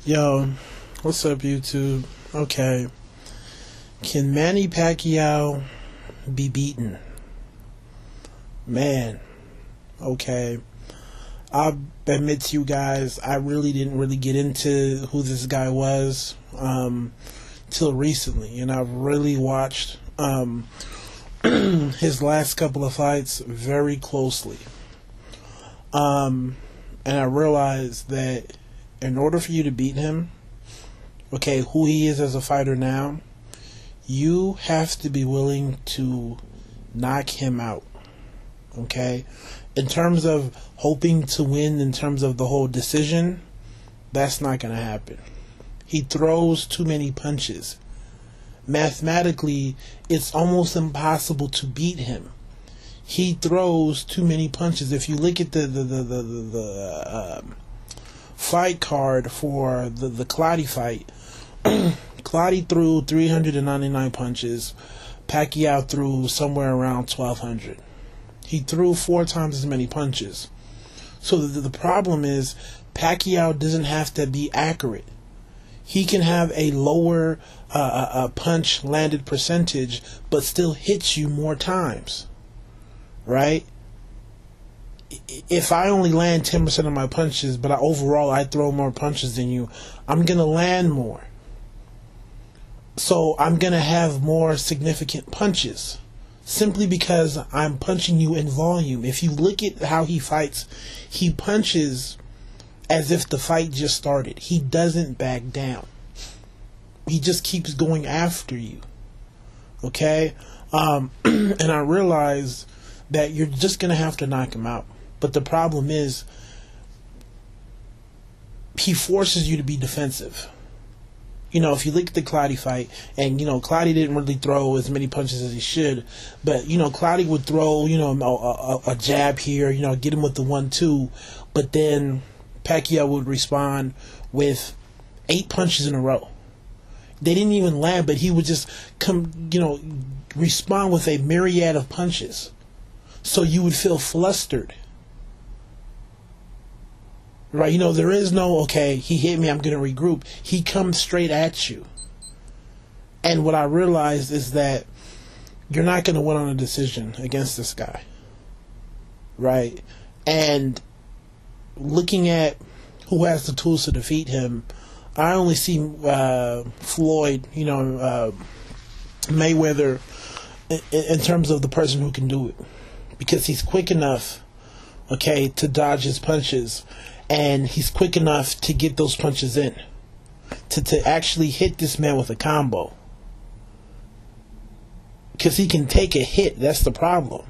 Yo, what's up, YouTube? Okay, can Manny Pacquiao be beaten? Man, okay. I'll admit to you guys, I really didn't get into who this guy was till recently, and I've really watched his last couple of fights very closely. And I realized that in order for you to beat him, okay, who he is as a fighter now, you have to be willing to knock him out. Okay? In terms of hoping to win, in terms of the whole decision, that's not going to happen. He throws too many punches. Mathematically, it's almost impossible to beat him. He throws too many punches. If you look at the fight card for the Clottey fight, Clottey threw 399 punches. Pacquiao threw somewhere around 1,200. He threw 4 times as many punches. So the problem is Pacquiao doesn't have to be accurate. He can have a lower punch landed percentage, but still hits you more times. Right? If I only land 10% of my punches, but overall I throw more punches than you, I'm going to land more. So I'm going to have more significant punches. Simply because I'm punching you in volume. If you look at how he fights, he punches as if the fight just started. He doesn't back down. He just keeps going after you. Okay? And I realize that you're just going to have to knock him out. But the problem is, he forces you to be defensive. You know, if you look at the Clottey fight, and, Clottey didn't really throw as many punches as he should, but, Clottey would throw, a jab here, get him with the 1-2, but then Pacquiao would respond with 8 punches in a row. They didn't even land, but he would just respond with a myriad of punches. So you would feel flustered. Right, there is no, okay, he hit me, I'm going to regroup. He comes straight at you. And what I realized is that you're not going to win on a decision against this guy. Right? And looking at who has the tools to defeat him, I only see Floyd, Mayweather, in terms of the person who can do it. Because he's quick enough, okay, to dodge his punches. And he's quick enough to get those punches in. To actually hit this man with a combo. Because he can take a hit. That's the problem.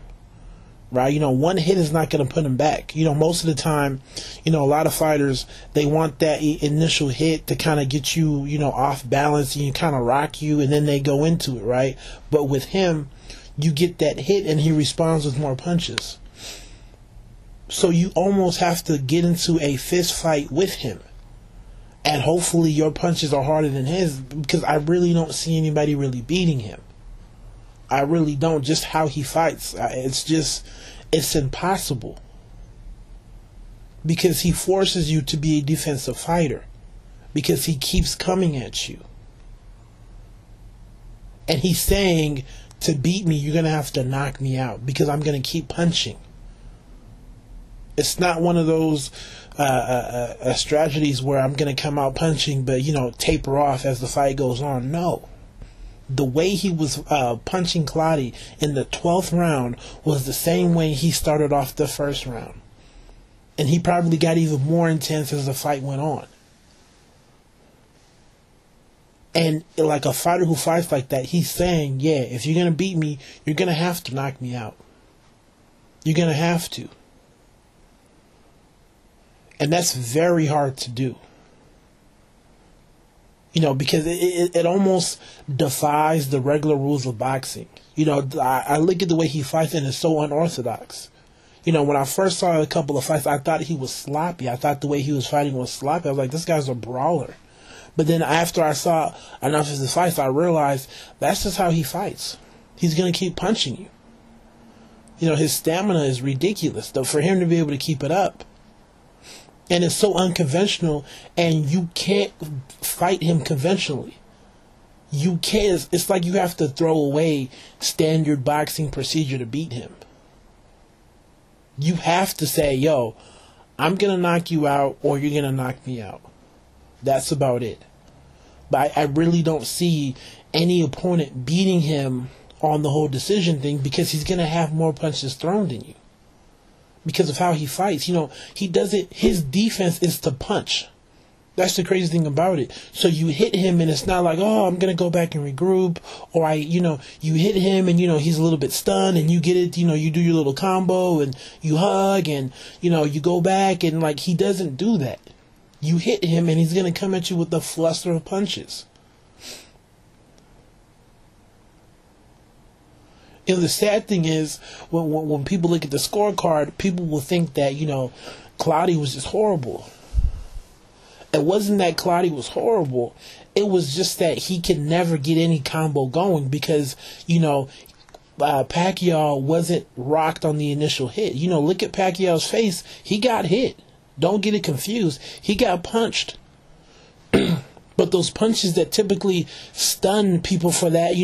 Right? One hit is not going to put him back. Most of the time, a lot of fighters, they want that initial hit to kind of get you, off balance. And kind of rock you. And then they go into it, right? But with him, you get that hit and he responds with more punches. So you almost have to get into a fist fight with him. And hopefully your punches are harder than his, because I really don't see anybody really beating him. I really don't. Just how he fights. It's impossible. Because he forces you to be a defensive fighter. Because he keeps coming at you. And he's saying, to beat me, you're going to have to knock me out. Because I'm going to keep punching. It's not one of those strategies where I'm going to come out punching, but, taper off as the fight goes on. No. The way he was punching Clottey in the 12th round was the same way he started off the first round. And he probably got even more intense as the fight went on. And like a fighter who fights like that, he's saying, yeah, if you're going to beat me, you're going to have to knock me out. You're going to have to. And that's very hard to do. Because it almost defies the regular rules of boxing. I look at the way he fights and it's so unorthodox. When I first saw a couple of fights, I thought he was sloppy. I thought the way he was fighting was sloppy. I was like, this guy's a brawler. But then after I saw enough of his fights, I realized that's just how he fights. He's going to keep punching you. His stamina is ridiculous. Though for him to be able to keep it up, And it's so unconventional, and you can't fight him conventionally. You can't. It's like you have to throw away standard boxing procedure to beat him. You have to say, yo, I'm going to knock you out or you're going to knock me out. That's about it. But I really don't see any opponent beating him on the whole decision thing, because he's going to have more punches thrown than you. Because of how he fights. You know, he doesn't, his defense is to punch. That's the crazy thing about it. So you hit him and it's not like, oh, I'm going to go back and regroup. Or you hit him and, he's a little bit stunned and you get it, you do your little combo and you hug and, you go back, and like, he doesn't do that. You hit him and he's going to come at you with the fluster of punches. The sad thing is, when people look at the scorecard, people will think that, Cloudy was just horrible. It wasn't that Cloudy was horrible. It was just that he could never get any combo going because, Pacquiao wasn't rocked on the initial hit. Look at Pacquiao's face. He got hit. Don't get it confused. He got punched. But those punches that typically stun people for that,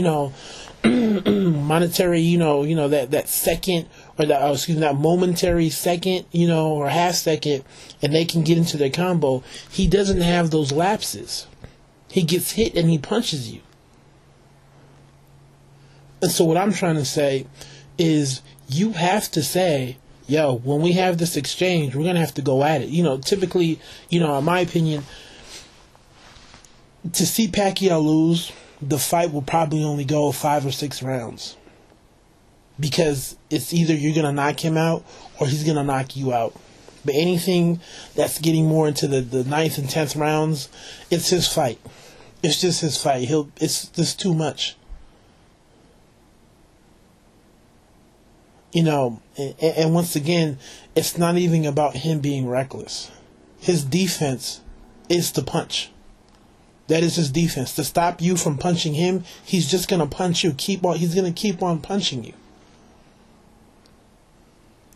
monetary, that second, or that momentary second, or half second, and they can get into their combo. He doesn't have those lapses. He gets hit and he punches you. And so what I'm trying to say is, you have to say, yo, when we have this exchange, we're going to have to go at it. Typically, in my opinion, to see Pacquiao lose, the fight will probably only go 5 or 6 rounds. Because it's either you're going to knock him out or he's going to knock you out. But anything that's getting more into the 9th and 10th rounds, it's his fight. It's just his fight. It's just too much. And once again, it's not even about him being reckless. His defense is to punch. That is his defense. To stop you from punching him, he's just going to punch you. He's going to keep on punching you.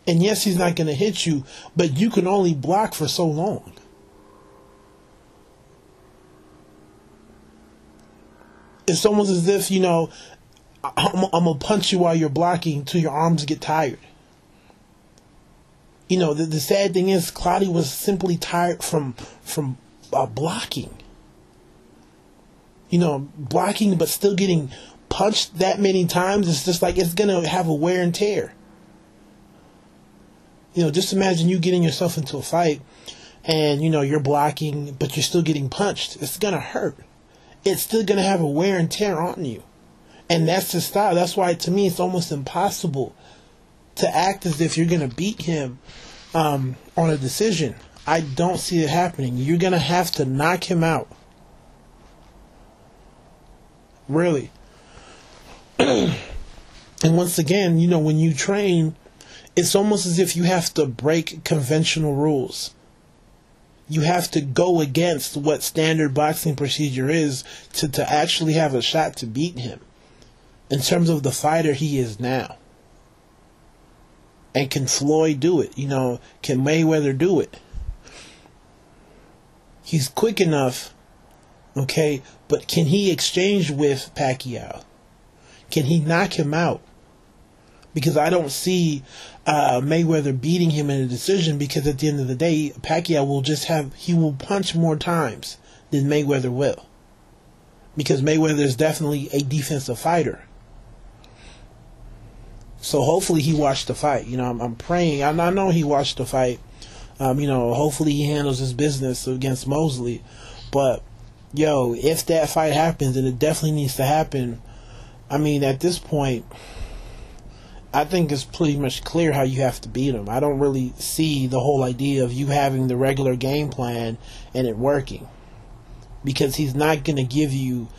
And yes, he's not going to hit you, but you can only block for so long. It's almost as if, I'm going to punch you while you're blocking until your arms get tired. The sad thing is, Cloudy was simply tired from blocking. Blocking but still getting punched that many times, it's just like, it's going to have a wear and tear. Just imagine you getting yourself into a fight and, you're blocking, but you're still getting punched. It's going to hurt. It's still going to have a wear and tear on you. And that's the style. That's why, to me, it's almost impossible to act as if you're going to beat him on a decision. I don't see it happening. You're going to have to knock him out. Really. And once again, when you train, it's almost as if you have to break conventional rules. You have to go against what standard boxing procedure is to actually have a shot to beat him. In terms of the fighter he is now. And can Floyd do it? Can Mayweather do it? He's quick enough, okay, but can he exchange with Pacquiao? Can he knock him out? Because I don't see Mayweather beating him in a decision, because at the end of the day, Pacquiao will punch more times than Mayweather will. Because Mayweather is definitely a defensive fighter. So hopefully he watched the fight. I'm praying. I know he watched the fight. Hopefully he handles his business against Mosley. But, if that fight happens, and it definitely needs to happen, at this point, I think it's pretty much clear how you have to beat him. I don't really see the whole idea of you having the regular game plan and it working. Because he's not going to give you,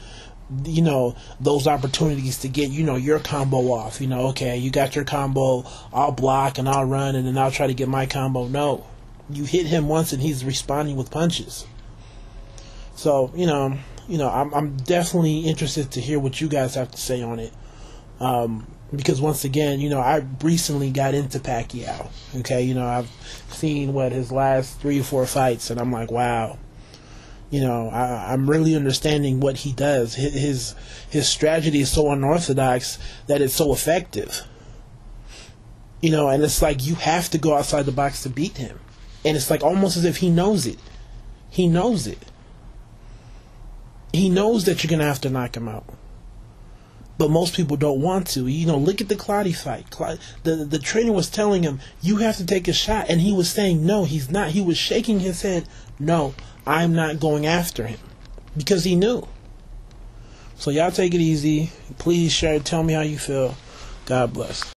those opportunities to get, your combo off. Okay, you got your combo, I'll block and I'll run and then I'll try to get my combo. No. You hit him once and he's responding with punches. So, I'm definitely interested to hear what you guys have to say on it. Because once again, I recently got into Pacquiao. Okay, I've seen his last 3 or 4 fights, and I'm like, wow. I'm really understanding what he does. His strategy is so unorthodox that it's so effective. And it's like you have to go outside the box to beat him. And it's like almost as if he knows it. He knows it. He knows that you're going to have to knock him out. But most people don't want to. Look at the Clottey fight. The trainer was telling him, you have to take a shot. And he was saying, no, he's not. He was shaking his head. No, I'm not going after him. Because he knew. So y'all take it easy. Please share. Tell me how you feel. God bless.